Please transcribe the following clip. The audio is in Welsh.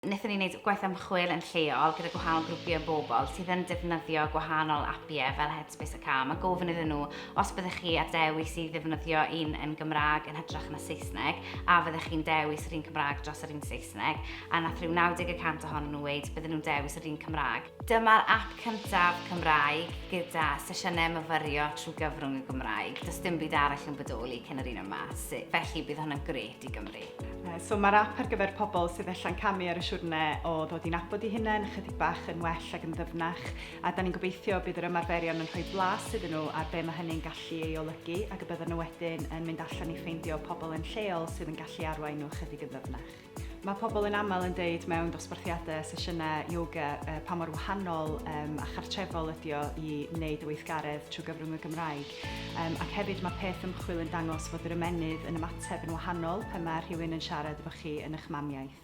Wnaethon ni wneud gwaith ymchwil yn lleol gyda gwahanol grwpiau o bobl sydd yn defnyddio gwahanol apiau fel Headspace ac Mae gofyn iddyn nhw os byddech chi ar dewis i ddefnyddio un yn Gymraeg yn hytrach na Saesneg a fyddech chi'n dewis yr un Cymraeg dros yr un Saesneg a nath rhyw 90% ohonyn nhw weid bydden nhw'n dewis yr un Cymraeg. Dyma'r ap cyntaf Cymraeg gyda sesiynau myfyrio trwy gyfrwng y Gymraeg. Does dim byd arall yn bodoli cyn yr un yma, felly bydd hwnna'n gret i Gymru. So mae'r ap ar gyfer pobl sydd allan camu ar y siwrne o ddod i'n nabod i hunain, chydig bach yn well ac yn ddyfnach. A da ni'n gobeithio bydd yr ymarferion yn rhoi blas iddyn nhw ar be mae hynny'n gallu ei olygu ac y bydden nhw wedyn yn mynd allan i ffeindio pobl yn lleol sydd yn gallu arwain nhw chydig yn ddyfnach. Mae pobl yn aml yn deud mewn dosbarthiadau sesiynau yoga pa mor wahanol a chartrefol ydi o i wneud y weithgaredd trwy gyfrwng y Gymraeg. Ac hefyd mae peth ymchwil yn dangos fod yr ymenydd yn ymateb yn wahanol pan mae rhywun yn siarad efo chi yn eich mamiaith.